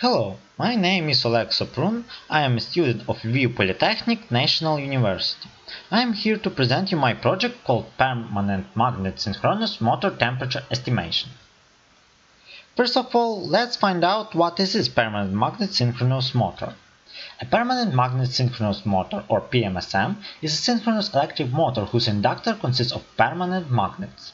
Hello, my name is Oleg Soprun. I am a student of Lviv Polytechnic National University. I am here to present you my project called Permanent Magnet Synchronous Motor Temperature Estimation. First of all, let's find out what is this permanent magnet synchronous motor. A permanent magnet synchronous motor, or PMSM, is a synchronous electric motor whose inductor consists of permanent magnets.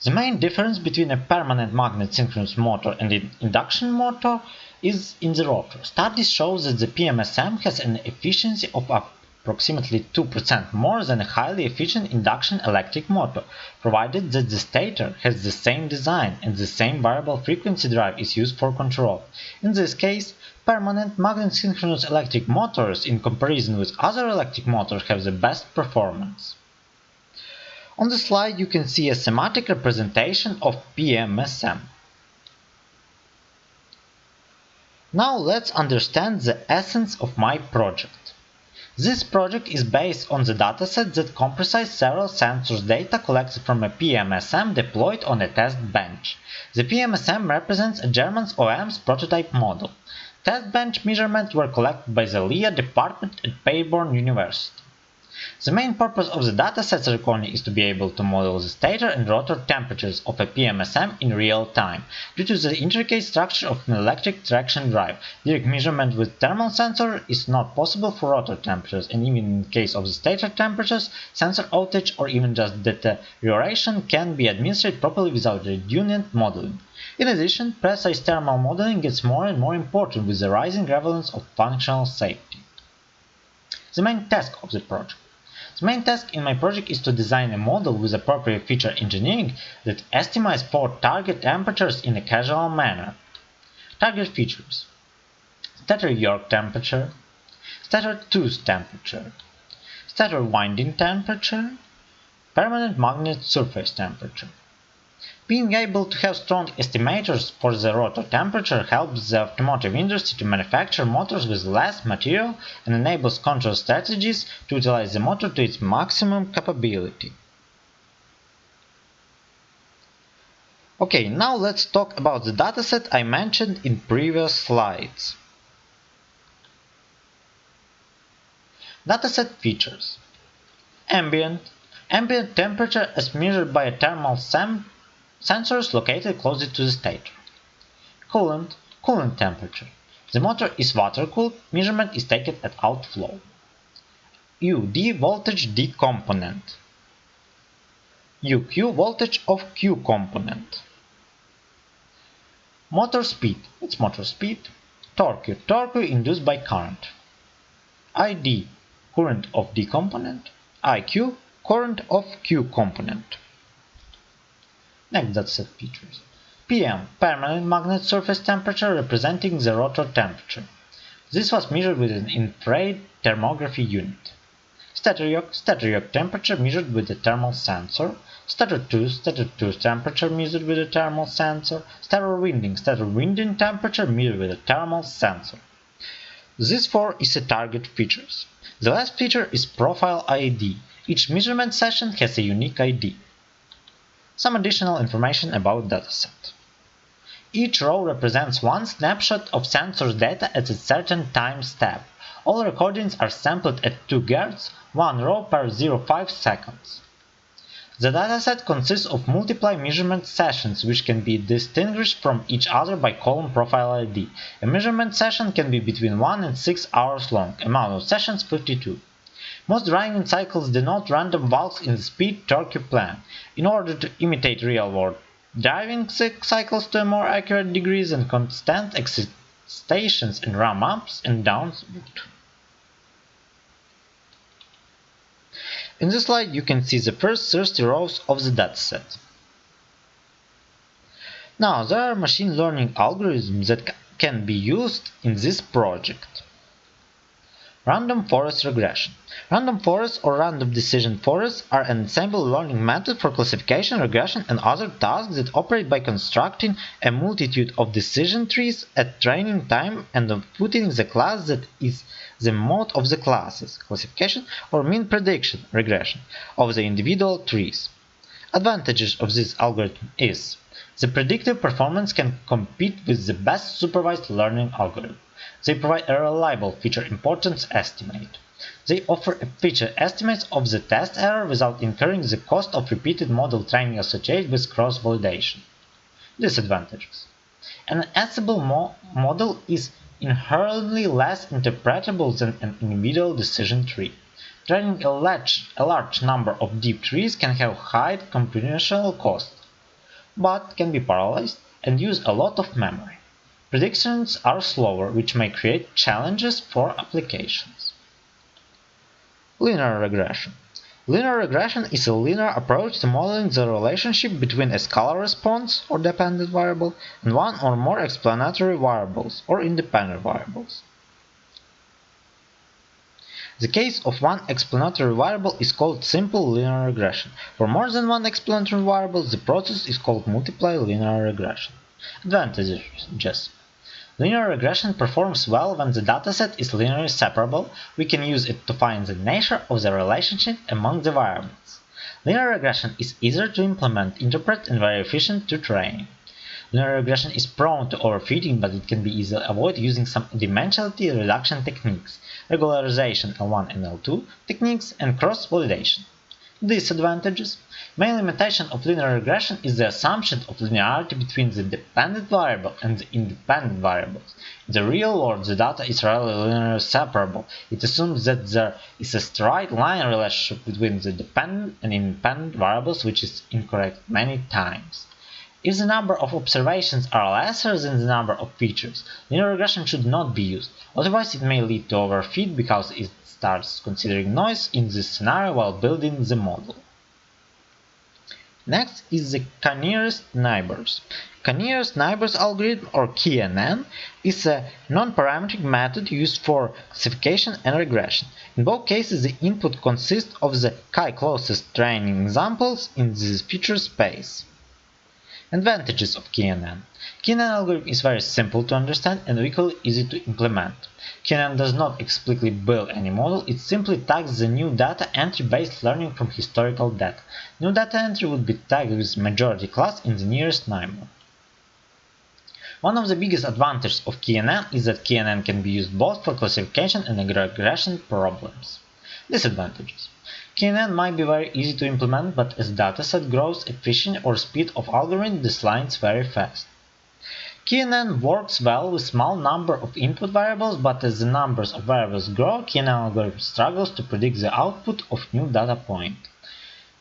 The main difference between a permanent magnet synchronous motor and an induction motor is in the rotor. Studies show that the PMSM has an efficiency of approximately 2% more than a highly efficient induction electric motor, provided that the stator has the same design and the same variable frequency drive is used for control. In this case, permanent magnet synchronous electric motors, in comparison with other electric motors, have the best performance. On the slide you can see a schematic representation of PMSM. Now let's understand the essence of my project. This project is based on the dataset that comprises several sensors data collected from a PMSM deployed on a test bench. The PMSM represents a German OEM's prototype model. Test bench measurements were collected by the LIA department at Padeborn University. The main purpose of the dataset recording is to be able to model the stator and rotor temperatures of a PMSM in real time. Due to the intricate structure of an electric traction drive, direct measurement with thermal sensor is not possible for rotor temperatures, and even in case of the stator temperatures, sensor outage or even just deterioration can be administered properly without redundant modeling. In addition, precise thermal modeling gets more and more important with the rising prevalence of functional safety. The main task of the project. The main task in my project is to design a model with appropriate feature engineering that estimates 4 target temperatures in a casual manner. Target features: stator yoke temperature, stator tooth temperature, stator winding temperature, permanent magnet surface temperature. Being able to have strong estimators for the rotor temperature helps the automotive industry to manufacture motors with less material and enables control strategies to utilize the motor to its maximum capability. Okay, now let's talk about the dataset I mentioned in previous slides. Dataset features: ambient temperature as measured by a thermal sensors located closer to the stator. Coolant temperature. The motor is water-cooled, measurement is taken at outflow. UD voltage D component. UQ voltage of Q component. Motor speed. It's motor speed. Torque induced by current. ID current of D component. IQ current of Q component. Next dataset features: PM, permanent magnet surface temperature representing the rotor temperature. This was measured with an infrared thermography unit. Stator yoke temperature measured with a thermal sensor. Stator tooth temperature measured with a thermal sensor. Stator winding temperature measured with a thermal sensor. These 4 is the target features. The last feature is profile ID. Each measurement session has a unique ID. Some additional information about dataset. Each row represents one snapshot of sensors data at a certain time step. All recordings are sampled at 2 Hz, 1 row per 0.5 seconds. The dataset consists of multiple measurement sessions which can be distinguished from each other by column profile ID. A measurement session can be between 1 and 6 hours long, amount of sessions 52. Most driving cycles denote random valves in the speed-torque plan, in order to imitate real-world driving cycles to a more accurate degree than constant excitations and ramp-ups and downs would. In this slide you can see the first 30 rows of the dataset. Now there are machine learning algorithms that can be used in this project. Random forest regression. Random forests or random decision forests are an ensemble learning method for classification, regression, and other tasks that operate by constructing a multitude of decision trees at training time and of putting the class that is the mode of the classes, classification, or mean prediction, regression, of the individual trees. Advantages of this algorithm is: The predictive performance can compete with the best supervised learning algorithm. They provide a reliable feature importance estimate. They offer feature estimates of the test error without incurring the cost of repeated model training associated with cross-validation. Disadvantages. An assembly model is inherently less interpretable than an individual decision tree. Training a large number of deep trees can have high computational cost, but can be parallelized and use a lot of memory. Predictions are slower, which may create challenges for applications. Linear regression. Linear regression is a linear approach to modeling the relationship between a Scala response, or dependent variable, and one or more explanatory variables, or independent variables. The case of one explanatory variable is called simple linear regression. For more than one explanatory variable, the process is called multiply linear regression. Advantages. Linear regression performs well when the dataset is linearly separable. We can use it to find the nature of the relationship among the variables. Linear regression is easier to implement, interpret, and very efficient to train. Linear regression is prone to overfitting, but it can be easily avoided using some dimensionality reduction techniques, regularization L1 and L2 techniques, and cross-validation. Disadvantages. Main limitation of linear regression is the assumption of linearity between the dependent variable and the independent variables. In the real world, the data is rarely linearly separable. It assumes that there is a straight line relationship between the dependent and independent variables, which is incorrect many times. If the number of observations are lesser than the number of features, linear regression should not be used, otherwise it may lead to overfit because it starts considering noise in this scenario while building the model. Next is the k-nearest neighbors. K-nearest neighbors algorithm, or KNN, is a non-parametric method used for classification and regression. In both cases, the input consists of the k-closest training examples in this feature space. Advantages of KNN. KNN algorithm is very simple to understand and equally easy to implement. KNN does not explicitly build any model, it simply tags the new data entry based learning from historical data. New data entry would be tagged with majority class in the nearest neighbor. One of the biggest advantages of KNN is that KNN can be used both for classification and regression problems. Disadvantages. KNN might be very easy to implement, but as dataset grows, efficiency or speed of algorithm declines very fast. KNN works well with small number of input variables, but as the numbers of variables grow, KNN algorithm struggles to predict the output of new data point.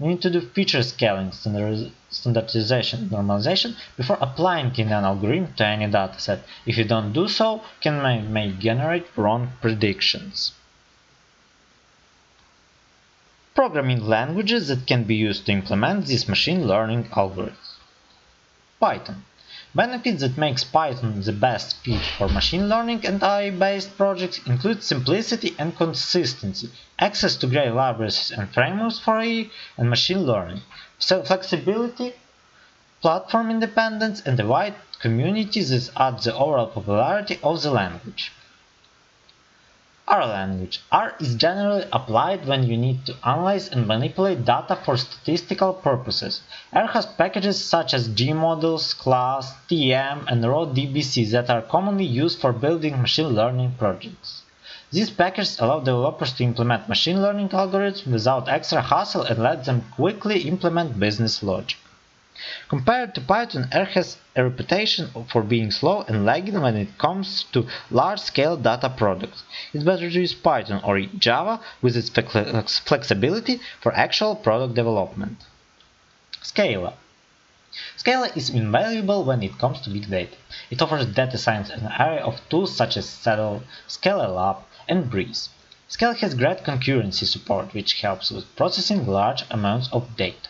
We need to do feature scaling, standardization, and normalization before applying KNN algorithm to any dataset. If you don't do so, KNN may generate wrong predictions. Programming languages that can be used to implement these machine learning algorithms. Python. Benefits that makes Python the best fit for machine learning and AI-based projects include simplicity and consistency, access to great libraries and frameworks for AI and machine learning, flexibility, platform independence, and a wide community that adds the overall popularity of the language. R language. R is generally applied when you need to analyze and manipulate data for statistical purposes. R has packages such as gmodels, class, TM, and raw-dbc that are commonly used for building machine learning projects. These packages allow developers to implement machine learning algorithms without extra hassle and let them quickly implement business logic. Compared to Python, R has a reputation for being slow and lagging when it comes to large-scale data products. It's better to use Python or Java with its flexibility for actual product development. Scala. Scala is invaluable when it comes to big data. It offers data science an array of tools such as Scala Lab and Breeze. Scala has great concurrency support, which helps with processing large amounts of data.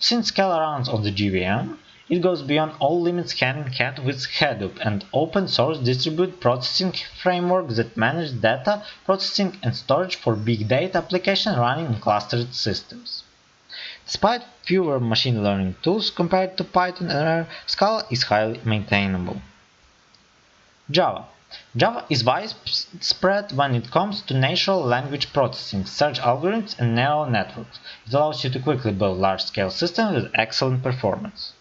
Since Scala runs on the JVM, it goes beyond all limits hand-in-hand with Hadoop, an open-source distributed processing framework that manages data processing and storage for big data applications running in clustered systems. Despite fewer machine learning tools compared to Python and R, Scala is highly maintainable. Java. Java is widespread when it comes to natural language processing, search algorithms, and neural networks. It allows you to quickly build large-scale systems with excellent performance.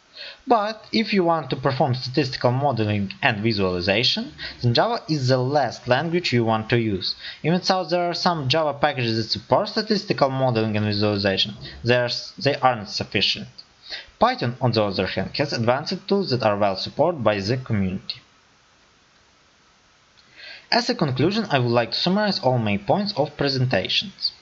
But if you want to perform statistical modeling and visualization, then Java is the last language you want to use. Even though there are some Java packages that support statistical modeling and visualization, they aren't sufficient. Python, on the other hand, has advanced tools that are well supported by the community. As a conclusion, I would like to summarize all main points of presentations.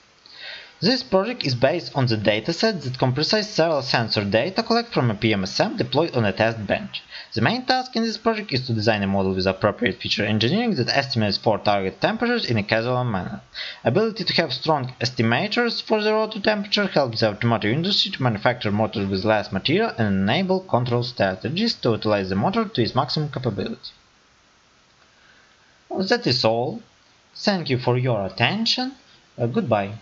This project is based on the dataset that comprises several sensor data collected from a PMSM deployed on a test bench. The main task in this project is to design a model with appropriate feature engineering that estimates 4 target temperatures in a causal manner. Ability to have strong estimators for the rotor temperature helps the automotive industry to manufacture motors with less material and enable control strategies to utilize the motor to its maximum capability. That is all. Thank you for your attention. Goodbye.